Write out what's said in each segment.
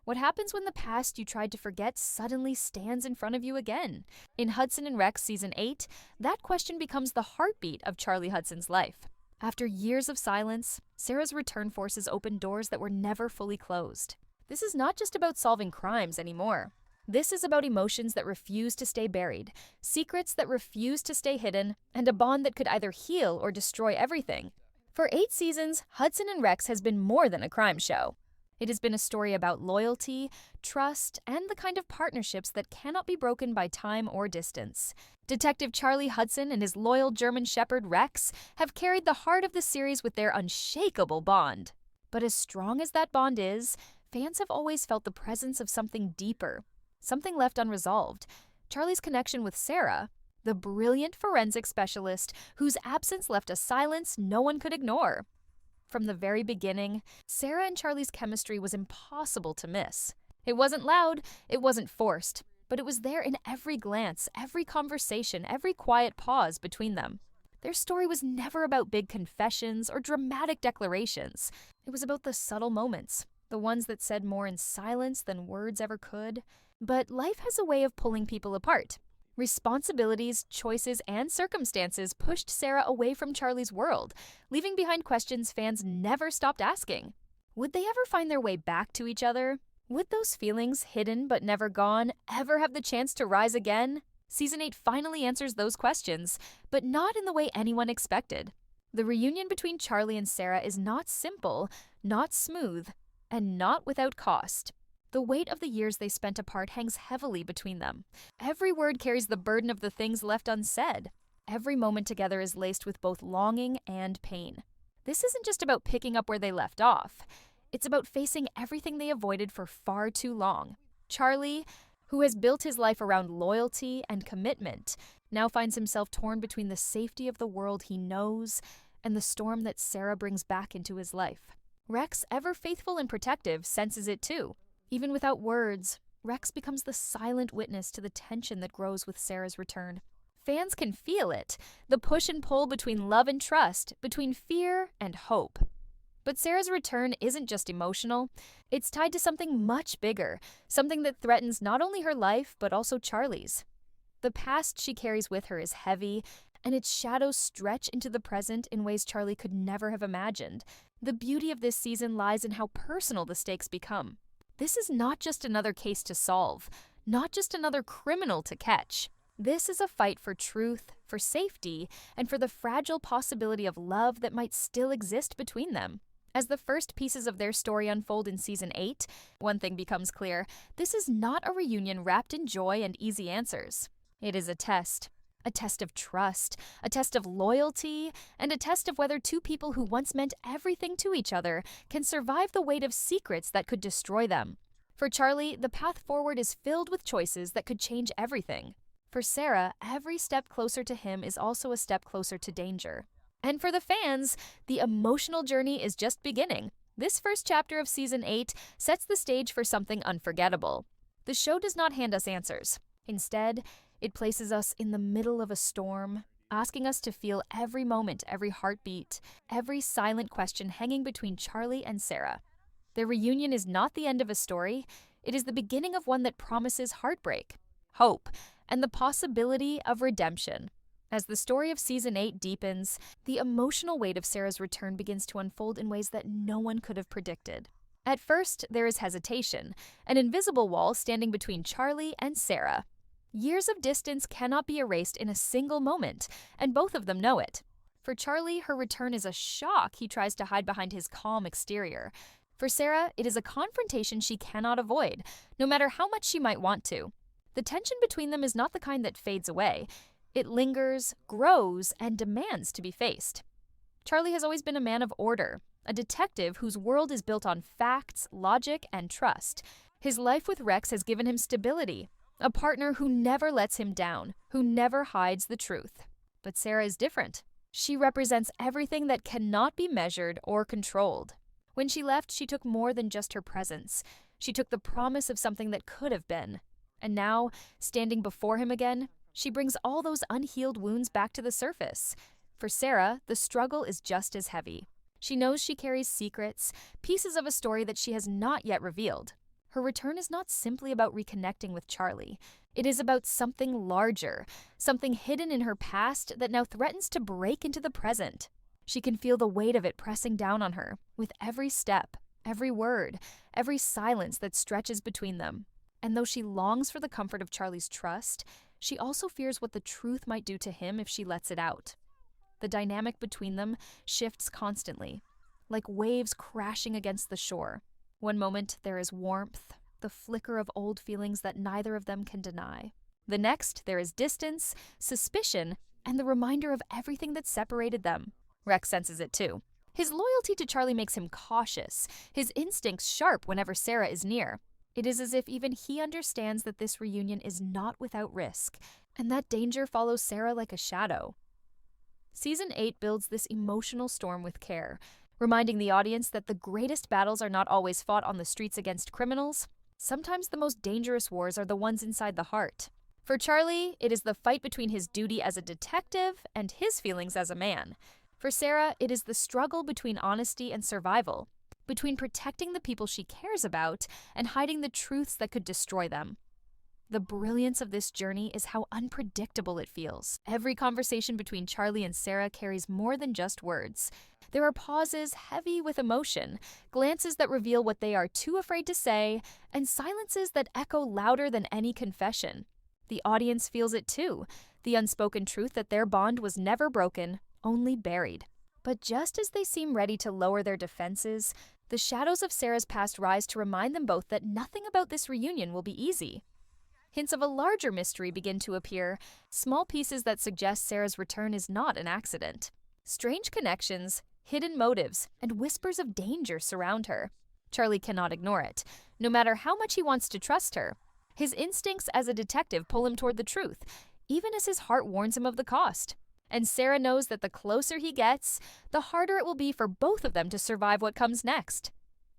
What happens when the past you tried to forget suddenly stands in front of you again? In Hudson and Rex Season 8, that question becomes the heartbeat of Charlie Hudson's life. After years of silence, Sarah's return forces open doors that were never fully closed. This is not just about solving crimes anymore. This is about emotions that refuse to stay buried, secrets that refuse to stay hidden, and a bond that could either heal or destroy everything. For 8 seasons, Hudson and Rex has been more than a crime show. It has been a story about loyalty, trust, and the kind of partnerships that cannot be broken by time or distance. Detective Charlie Hudson and his loyal German Shepherd Rex have carried the heart of the series with their unshakable bond. But as strong as that bond is, fans have always felt the presence of something deeper, something left unresolved. Charlie's connection with Sarah, the brilliant forensic specialist whose absence left a silence no one could ignore. From the very beginning, Sarah and Charlie's chemistry was impossible to miss. It wasn't loud, it wasn't forced, but it was there in every glance, every conversation, every quiet pause between them. Their story was never about big confessions or dramatic declarations. It was about the subtle moments, the ones that said more in silence than words ever could. But life has a way of pulling people apart. Responsibilities, choices, and circumstances pushed Sarah away from Charlie's world, leaving behind questions fans never stopped asking. Would they ever find their way back to each other? Would those feelings, hidden but never gone, ever have the chance to rise again? Season 8 finally answers those questions, but not in the way anyone expected. The reunion between Charlie and Sarah is not simple, not smooth, and not without cost. The weight of the years they spent apart hangs heavily between them. Every word carries the burden of the things left unsaid. Every moment together is laced with both longing and pain. This isn't just about picking up where they left off. It's about facing everything they avoided for far too long. Charlie, who has built his life around loyalty and commitment, now finds himself torn between the safety of the world he knows and the storm that Sarah brings back into his life. Rex, ever faithful and protective, senses it too. Even without words, Rex becomes the silent witness to the tension that grows with Sarah's return. Fans can feel it, the push and pull between love and trust, between fear and hope. But Sarah's return isn't just emotional. It's tied to something much bigger, something that threatens not only her life, but also Charlie's. The past she carries with her is heavy, and its shadows stretch into the present in ways Charlie could never have imagined. The beauty of this season lies in how personal the stakes become. This is not just another case to solve, not just another criminal to catch. This is a fight for truth, for safety, and for the fragile possibility of love that might still exist between them. As the first pieces of their story unfold in Season 8, one thing becomes clear: this is not a reunion wrapped in joy and easy answers. It is a test of trust, a test of loyalty, and a test of whether two people who once meant everything to each other can survive the weight of secrets that could destroy them. For Charlie, the path forward is filled with choices that could change everything. For Sarah, every step closer to him is also a step closer to danger. And for the fans, the emotional journey is just beginning. This first chapter of Season 8 sets the stage for something unforgettable. The show does not hand us answers. Instead, it places us in the middle of a storm, asking us to feel every moment, every heartbeat, every silent question hanging between Charlie and Sarah. Their reunion is not the end of a story. It is the beginning of one that promises heartbreak, hope, and the possibility of redemption. As the story of Season 8 deepens, the emotional weight of Sarah's return begins to unfold in ways that no one could have predicted. At first, there is hesitation, an invisible wall standing between Charlie and Sarah. Years of distance cannot be erased in a single moment, and both of them know it. For Charlie, her return is a shock he tries to hide behind his calm exterior. For Sarah, it is a confrontation she cannot avoid, no matter how much she might want to. The tension between them is not the kind that fades away. It lingers, grows, and demands to be faced. Charlie has always been a man of order, a detective whose world is built on facts, logic, and trust. His life with Rex has given him stability, a partner who never lets him down, who never hides the truth. But Sarah is different. She represents everything that cannot be measured or controlled. When she left, she took more than just her presence. She took the promise of something that could have been. And now, standing before him again, she brings all those unhealed wounds back to the surface. For Sarah, the struggle is just as heavy. She knows she carries secrets, pieces of a story that she has not yet revealed. Her return is not simply about reconnecting with Charlie. It is about something larger, something hidden in her past that now threatens to break into the present. She can feel the weight of it pressing down on her, with every step, every word, every silence that stretches between them. And though she longs for the comfort of Charlie's trust, she also fears what the truth might do to him if she lets it out. The dynamic between them shifts constantly, like waves crashing against the shore. One moment there is warmth, the flicker of old feelings that neither of them can deny. The next there is distance, suspicion, and the reminder of everything that separated them. Rex senses it too. His loyalty to Charlie makes him cautious, his instincts sharp whenever Sarah is near. It is as if even he understands that this reunion is not without risk, and that danger follows Sarah like a shadow. Season 8 builds this emotional storm with care, reminding the audience that the greatest battles are not always fought on the streets against criminals. Sometimes the most dangerous wars are the ones inside the heart. For Charlie, it is the fight between his duty as a detective and his feelings as a man. For Sarah, it is the struggle between honesty and survival, between protecting the people she cares about and hiding the truths that could destroy them. The brilliance of this journey is how unpredictable it feels. Every conversation between Charlie and Sarah carries more than just words. There are pauses heavy with emotion, glances that reveal what they are too afraid to say, and silences that echo louder than any confession. The audience feels it too, the unspoken truth that their bond was never broken, only buried. But just as they seem ready to lower their defenses, the shadows of Sarah's past rise to remind them both that nothing about this reunion will be easy. Hints of a larger mystery begin to appear, small pieces that suggest Sarah's return is not an accident. Strange connections, hidden motives, and whispers of danger surround her. Charlie cannot ignore it, no matter how much he wants to trust her. His instincts as a detective pull him toward the truth, even as his heart warns him of the cost. And Sarah knows that the closer he gets, the harder it will be for both of them to survive what comes next.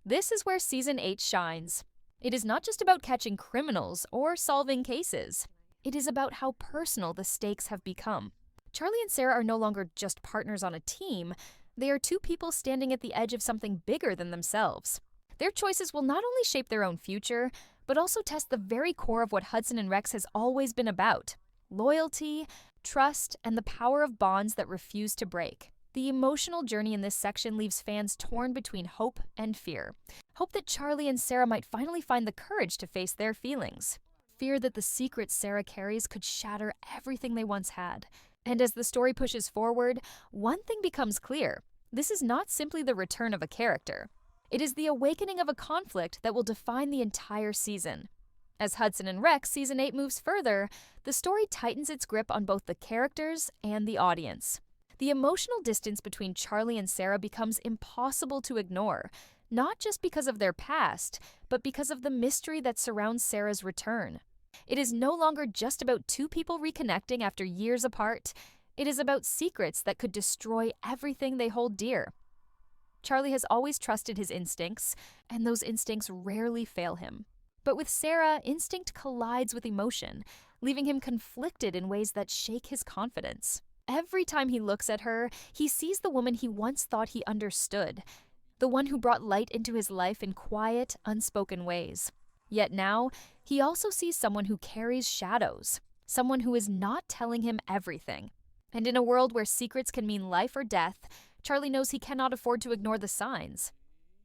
This is where Season 8 shines. It is not just about catching criminals or solving cases. It is about how personal the stakes have become. Charlie and Sarah are no longer just partners on a team. They are two people standing at the edge of something bigger than themselves. Their choices will not only shape their own future, but also test the very core of what Hudson and Rex has always been about: loyalty, trust, and the power of bonds that refuse to break. The emotional journey in this section leaves fans torn between hope and fear. Hope that Charlie and Sarah might finally find the courage to face their feelings. Fear that the secrets Sarah carries could shatter everything they once had. And as the story pushes forward, one thing becomes clear. This is not simply the return of a character. It is the awakening of a conflict that will define the entire season. As Hudson and Rex Season 8 moves further, the story tightens its grip on both the characters and the audience. The emotional distance between Charlie and Sarah becomes impossible to ignore, not just because of their past, but because of the mystery that surrounds Sarah's return. It is no longer just about two people reconnecting after years apart. It is about secrets that could destroy everything they hold dear. Charlie has always trusted his instincts, and those instincts rarely fail him. But with Sarah, instinct collides with emotion, leaving him conflicted in ways that shake his confidence. Every time he looks at her, he sees the woman he once thought he understood, the one who brought light into his life in quiet, unspoken ways. Yet now, he also sees someone who carries shadows, someone who is not telling him everything. And in a world where secrets can mean life or death, Charlie knows he cannot afford to ignore the signs.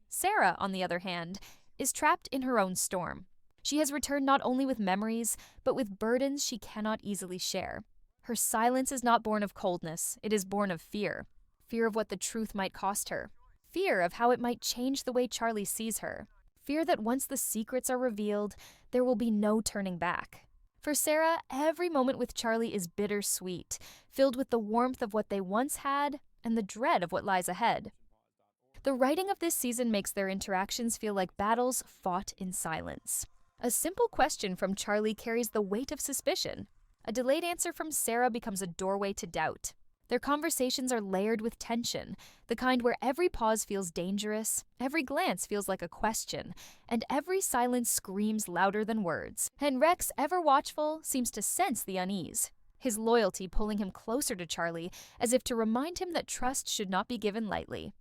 Sarah, on the other hand, is trapped in her own storm. She has returned not only with memories, but with burdens she cannot easily share. Her silence is not born of coldness, it is born of fear. Fear of what the truth might cost her. Fear of how it might change the way Charlie sees her. Fear that once the secrets are revealed, there will be no turning back. For Sarah, every moment with Charlie is bittersweet, filled with the warmth of what they once had and the dread of what lies ahead. The writing of this season makes their interactions feel like battles fought in silence. A simple question from Charlie carries the weight of suspicion. A delayed answer from Sarah becomes a doorway to doubt. Their conversations are layered with tension, the kind where every pause feels dangerous, every glance feels like a question, and every silence screams louder than words. And Rex, ever watchful, seems to sense the unease, his loyalty pulling him closer to Charlie, as if to remind him that trust should not be given lightly.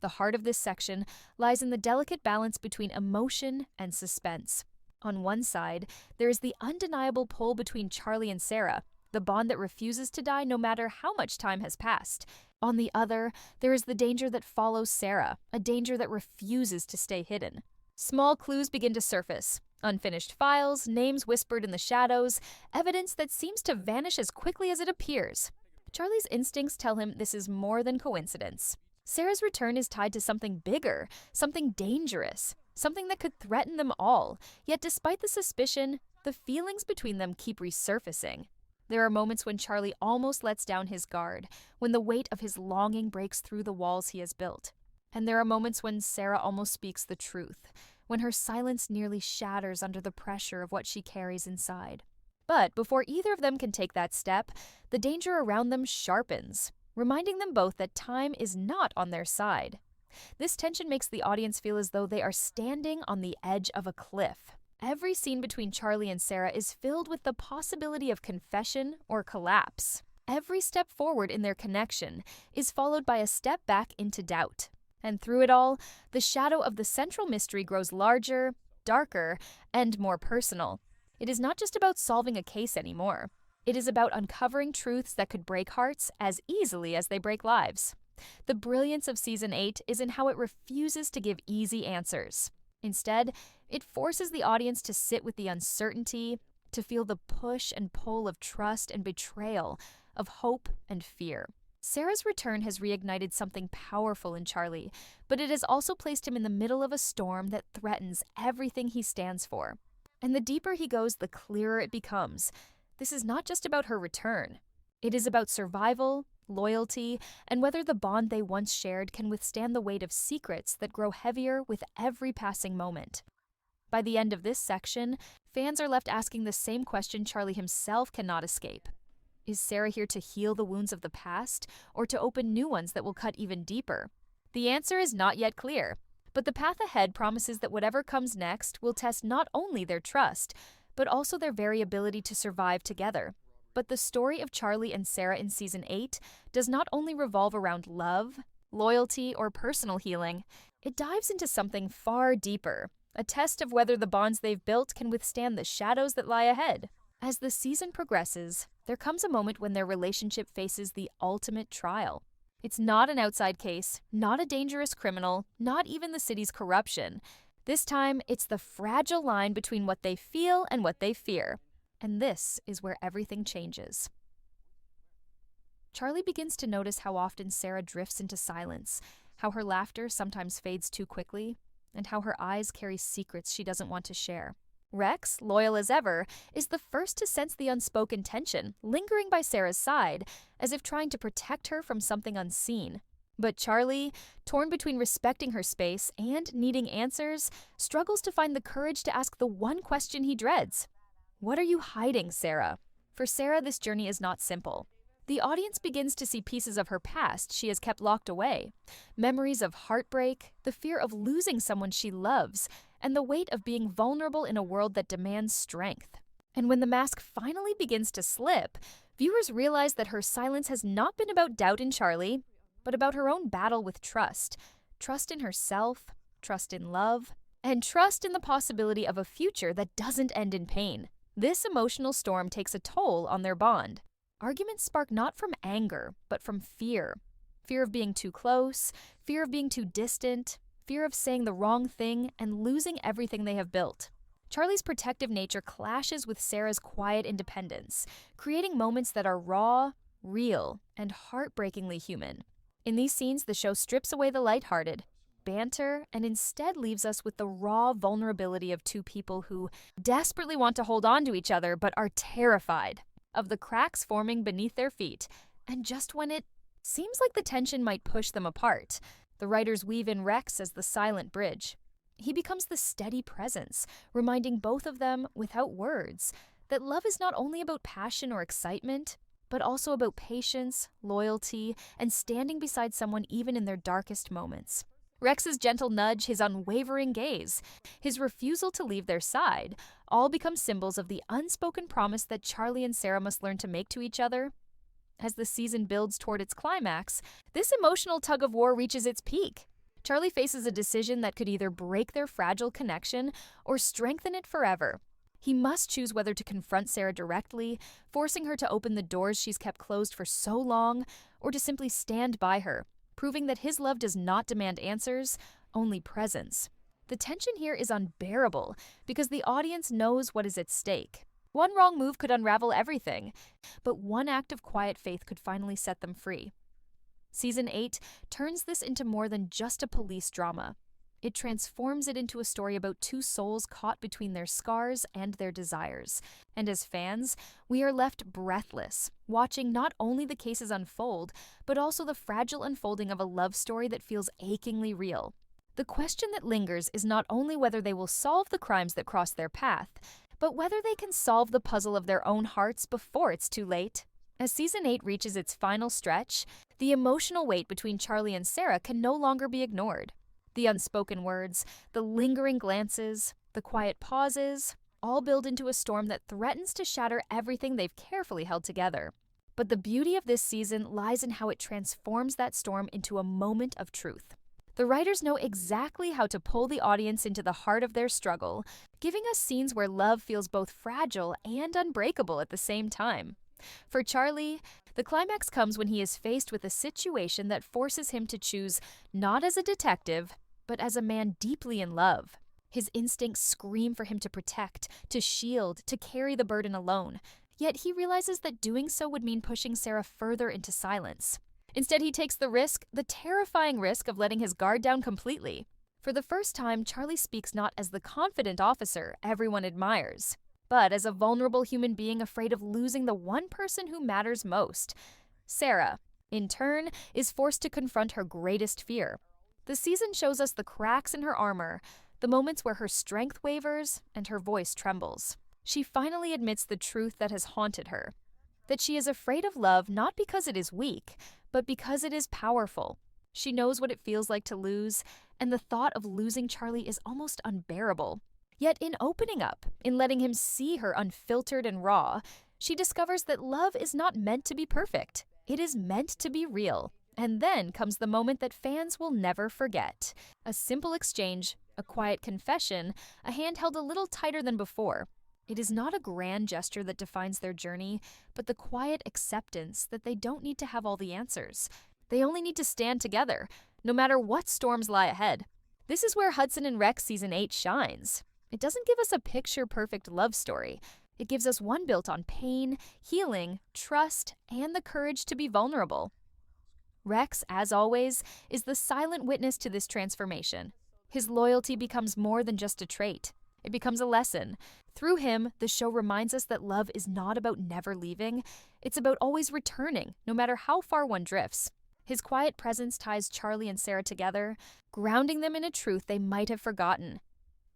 The heart of this section lies in the delicate balance between emotion and suspense. On one side, there is the undeniable pull between Charlie and Sarah, the bond that refuses to die no matter how much time has passed. On the other, there is the danger that follows Sarah, a danger that refuses to stay hidden. Small clues begin to surface. Unfinished files, names whispered in the shadows, evidence that seems to vanish as quickly as it appears. Charlie's instincts tell him this is more than coincidence. Sarah's return is tied to something bigger, something dangerous, something that could threaten them all. Yet despite the suspicion, the feelings between them keep resurfacing. There are moments when Charlie almost lets down his guard, when the weight of his longing breaks through the walls he has built. And there are moments when Sarah almost speaks the truth, when her silence nearly shatters under the pressure of what she carries inside. But before either of them can take that step, the danger around them sharpens, reminding them both that time is not on their side. This tension makes the audience feel as though they are standing on the edge of a cliff. Every scene between Charlie and Sarah is filled with the possibility of confession or collapse. Every step forward in their connection is followed by a step back into doubt. And through it all, the shadow of the central mystery grows larger, darker, and more personal. It is not just about solving a case anymore. It is about uncovering truths that could break hearts as easily as they break lives. The brilliance of Season 8 is in how it refuses to give easy answers. Instead, it forces the audience to sit with the uncertainty, to feel the push and pull of trust and betrayal, of hope and fear. Sarah's return has reignited something powerful in Charlie, but it has also placed him in the middle of a storm that threatens everything he stands for. And the deeper he goes, the clearer it becomes. This is not just about her return. It is about survival, loyalty, and whether the bond they once shared can withstand the weight of secrets that grow heavier with every passing moment. By the end of this section, fans are left asking the same question Charlie himself cannot escape. Is Sarah here to heal the wounds of the past, or to open new ones that will cut even deeper? The answer is not yet clear, but the path ahead promises that whatever comes next will test not only their trust, but also their very ability to survive together. But the story of Charlie and Sarah in Season 8 does not only revolve around love, loyalty, or personal healing. It dives into something far deeper, a test of whether the bonds they've built can withstand the shadows that lie ahead. As the season progresses, there comes a moment when their relationship faces the ultimate trial. It's not an outside case, not a dangerous criminal, not even the city's corruption. This time, it's the fragile line between what they feel and what they fear. And this is where everything changes. Charlie begins to notice how often Sarah drifts into silence, how her laughter sometimes fades too quickly, and how her eyes carry secrets she doesn't want to share. Rex, loyal as ever, is the first to sense the unspoken tension lingering by Sarah's side, as if trying to protect her from something unseen. But Charlie, torn between respecting her space and needing answers, struggles to find the courage to ask the one question he dreads. What are you hiding, Sarah? For Sarah, this journey is not simple. The audience begins to see pieces of her past she has kept locked away. Memories of heartbreak, the fear of losing someone she loves, and the weight of being vulnerable in a world that demands strength. And when the mask finally begins to slip, viewers realize that her silence has not been about doubt in Charlie, but about her own battle with trust. Trust in herself, trust in love, and trust in the possibility of a future that doesn't end in pain. This emotional storm takes a toll on their bond. Arguments spark not from anger, but from fear. Fear of being too close, fear of being too distant, fear of saying the wrong thing and losing everything they have built. Charlie's protective nature clashes with Sarah's quiet independence, creating moments that are raw, real, and heartbreakingly human. In these scenes, the show strips away the lighthearted banter and instead leaves us with the raw vulnerability of two people who desperately want to hold on to each other but are terrified of the cracks forming beneath their feet. And just when it seems like the tension might push them apart, the writers weave in Rex as the silent bridge. He becomes the steady presence, reminding both of them, without words, that love is not only about passion or excitement, but also about patience, loyalty, and standing beside someone even in their darkest moments. Rex's gentle nudge, his unwavering gaze, his refusal to leave their side, all become symbols of the unspoken promise that Charlie and Sarah must learn to make to each other. As the season builds toward its climax, this emotional tug-of-war reaches its peak. Charlie faces a decision that could either break their fragile connection or strengthen it forever. He must choose whether to confront Sarah directly, forcing her to open the doors she's kept closed for so long, or to simply stand by her, proving that his love does not demand answers, only presence. The tension here is unbearable because the audience knows what is at stake. One wrong move could unravel everything, but one act of quiet faith could finally set them free. Season 8 turns this into more than just a police drama. It transforms it into a story about two souls caught between their scars and their desires. And as fans, we are left breathless, watching not only the cases unfold, but also the fragile unfolding of a love story that feels achingly real. The question that lingers is not only whether they will solve the crimes that cross their path, but whether they can solve the puzzle of their own hearts before it's too late. As Season 8 reaches its final stretch, the emotional weight between Charlie and Sarah can no longer be ignored. The unspoken words, the lingering glances, the quiet pauses, all build into a storm that threatens to shatter everything they've carefully held together. But the beauty of this season lies in how it transforms that storm into a moment of truth. The writers know exactly how to pull the audience into the heart of their struggle, giving us scenes where love feels both fragile and unbreakable at the same time. For Charlie, the climax comes when he is faced with a situation that forces him to choose not as a detective, but as a man deeply in love. His instincts scream for him to protect, to shield, to carry the burden alone. Yet he realizes that doing so would mean pushing Sarah further into silence. Instead, he takes the risk, the terrifying risk of letting his guard down completely. For the first time, Charlie speaks not as the confident officer everyone admires, but as a vulnerable human being afraid of losing the one person who matters most. Sarah, in turn, is forced to confront her greatest fear. The season shows us the cracks in her armor, the moments where her strength wavers and her voice trembles. She finally admits the truth that has haunted her, that she is afraid of love not because it is weak, but because it is powerful. She knows what it feels like to lose, and the thought of losing Charlie is almost unbearable. Yet in opening up, in letting him see her unfiltered and raw, she discovers that love is not meant to be perfect. It is meant to be real. And then comes the moment that fans will never forget. A simple exchange, a quiet confession, a hand held a little tighter than before. It is not a grand gesture that defines their journey, but the quiet acceptance that they don't need to have all the answers. They only need to stand together, no matter what storms lie ahead. This is where Hudson and Rex Season 8 shines. It doesn't give us a picture-perfect love story. It gives us one built on pain, healing, trust, and the courage to be vulnerable. Rex, as always, is the silent witness to this transformation. His loyalty becomes more than just a trait. It becomes a lesson. Through him, the show reminds us that love is not about never leaving. It's about always returning, no matter how far one drifts. His quiet presence ties Charlie and Sarah together, grounding them in a truth they might have forgotten.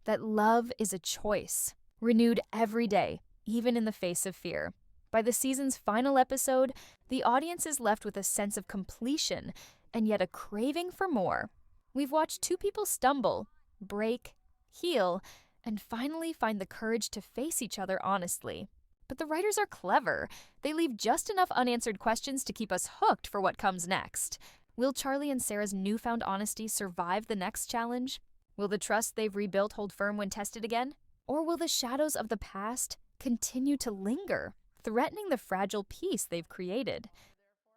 That love is a choice, renewed every day, even in the face of fear. By the season's final episode, the audience is left with a sense of completion and yet a craving for more. We've watched two people stumble, break, heal, and finally find the courage to face each other honestly. But the writers are clever. They leave just enough unanswered questions to keep us hooked for what comes next. Will Charlie and Sarah's newfound honesty survive the next challenge? Will the trust they've rebuilt hold firm when tested again? Or will the shadows of the past continue to linger, threatening the fragile peace they've created?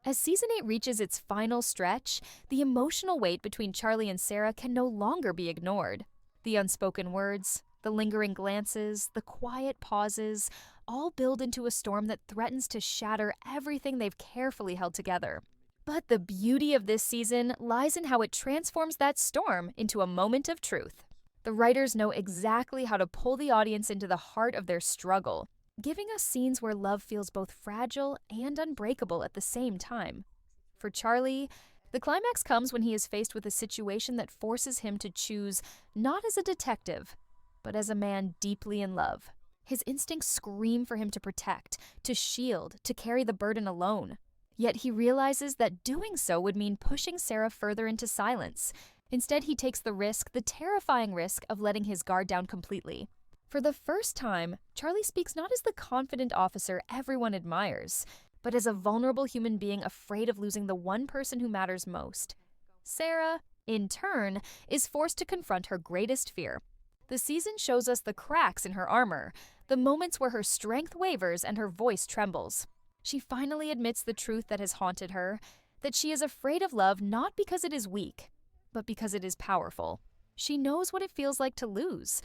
As Season 8 reaches its final stretch, the emotional weight between Charlie and Sarah can no longer be ignored. The unspoken words, the lingering glances, the quiet pauses, all build into a storm that threatens to shatter everything they've carefully held together. But the beauty of this season lies in how it transforms that storm into a moment of truth. The writers know exactly how to pull the audience into the heart of their struggle, giving us scenes where love feels both fragile and unbreakable at the same time. For Charlie, the climax comes when he is faced with a situation that forces him to choose not as a detective, but as a man deeply in love. His instincts scream for him to protect, to shield, to carry the burden alone. Yet he realizes that doing so would mean pushing Sarah further into silence. Instead, he takes the risk, the terrifying risk, of letting his guard down completely. For the first time, Charlie speaks not as the confident officer everyone admires, but as a vulnerable human being afraid of losing the one person who matters most. Sarah, in turn, is forced to confront her greatest fear. The season shows us the cracks in her armor, the moments where her strength wavers and her voice trembles. She finally admits the truth that has haunted her, that she is afraid of love not because it is weak, but because it is powerful. She knows what it feels like to lose,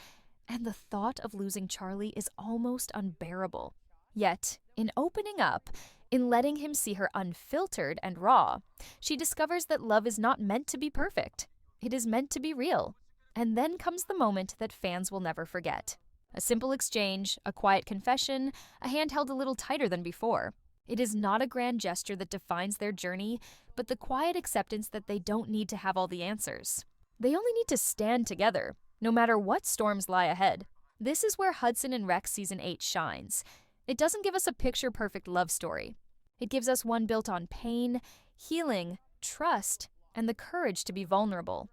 and the thought of losing Charlie is almost unbearable. Yet, in opening up, in letting him see her unfiltered and raw, she discovers that love is not meant to be perfect. It is meant to be real. And then comes the moment that fans will never forget. A simple exchange, a quiet confession, a hand held a little tighter than before. It is not a grand gesture that defines their journey, but the quiet acceptance that they don't need to have all the answers. They only need to stand together, no matter what storms lie ahead. This is where Hudson and Rex Season 8 shines. It doesn't give us a picture-perfect love story. It gives us one built on pain, healing, trust, and the courage to be vulnerable.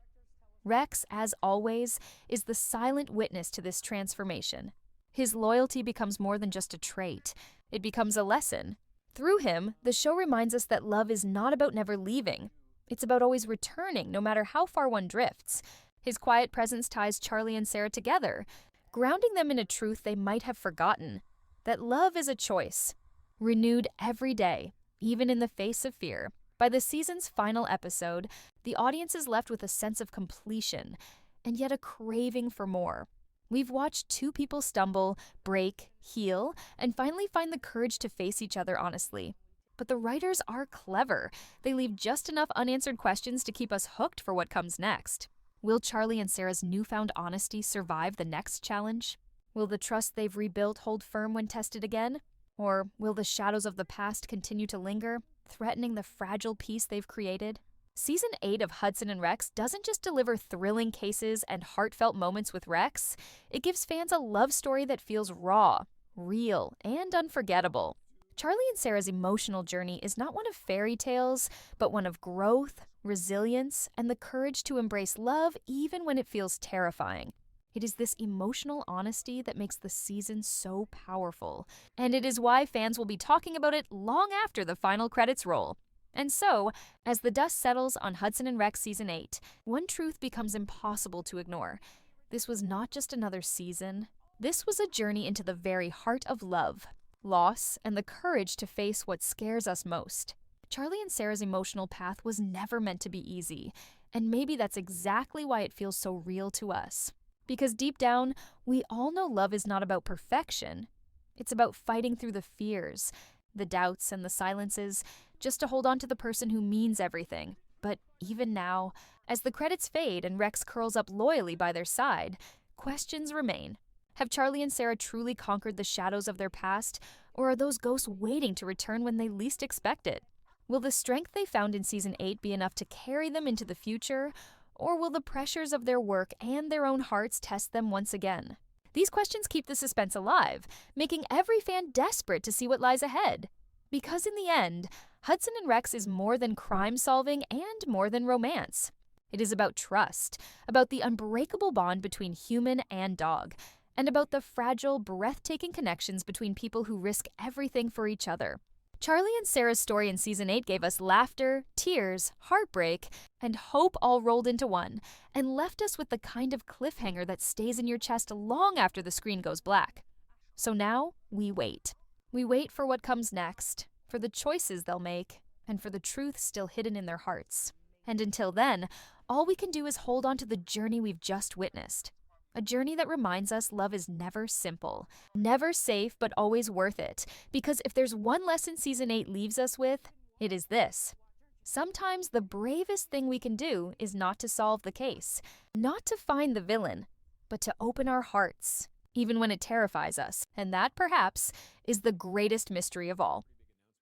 Rex, as always, is the silent witness to this transformation. His loyalty becomes more than just a trait. It becomes a lesson. Through him, the show reminds us that love is not about never leaving. It's about always returning, no matter how far one drifts. His quiet presence ties Charlie and Sarah together, grounding them in a truth they might have forgotten, that love is a choice, renewed every day, even in the face of fear. By the season's final episode, the audience is left with a sense of completion, and yet a craving for more. We've watched two people stumble, break, heal, and finally find the courage to face each other honestly. But the writers are clever. They leave just enough unanswered questions to keep us hooked for what comes next. Will Charlie and Sarah's newfound honesty survive the next challenge? Will the trust they've rebuilt hold firm when tested again? Or will the shadows of the past continue to linger, threatening the fragile peace they've created? Season 8 of Hudson and Rex doesn't just deliver thrilling cases and heartfelt moments with Rex, it gives fans a love story that feels raw, real, and unforgettable. Charlie and Sarah's emotional journey is not one of fairy tales, but one of growth, resilience, and the courage to embrace love even when it feels terrifying. It is this emotional honesty that makes the season so powerful, and it is why fans will be talking about it long after the final credits roll. And so, as the dust settles on Hudson and Rex Season 8, one truth becomes impossible to ignore. This was not just another season. This was a journey into the very heart of love, loss, and the courage to face what scares us most. Charlie and Sarah's emotional path was never meant to be easy, and maybe that's exactly why it feels so real to us. Because deep down, we all know love is not about perfection. It's about fighting through the fears, the doubts, and the silences, just to hold on to the person who means everything. But even now, as the credits fade and Rex curls up loyally by their side, questions remain. Have Charlie and Sarah truly conquered the shadows of their past, or are those ghosts waiting to return when they least expect it? Will the strength they found in Season 8 be enough to carry them into the future, or will the pressures of their work and their own hearts test them once again? These questions keep the suspense alive, making every fan desperate to see what lies ahead. Because in the end, Hudson and Rex is more than crime-solving and more than romance. It is about trust, about the unbreakable bond between human and dog, and about the fragile, breathtaking connections between people who risk everything for each other. Charlie and Sarah's story in Season 8 gave us laughter, tears, heartbreak, and hope all rolled into one, and left us with the kind of cliffhanger that stays in your chest long after the screen goes black. So now, we wait. We wait for what comes next, for the choices they'll make, and for the truth still hidden in their hearts. And until then, all we can do is hold on to the journey we've just witnessed. A journey that reminds us love is never simple, never safe, but always worth it. Because if there's one lesson Season 8 leaves us with, it is this. Sometimes the bravest thing we can do is not to solve the case, not to find the villain, but to open our hearts, even when it terrifies us. And that, perhaps, is the greatest mystery of all.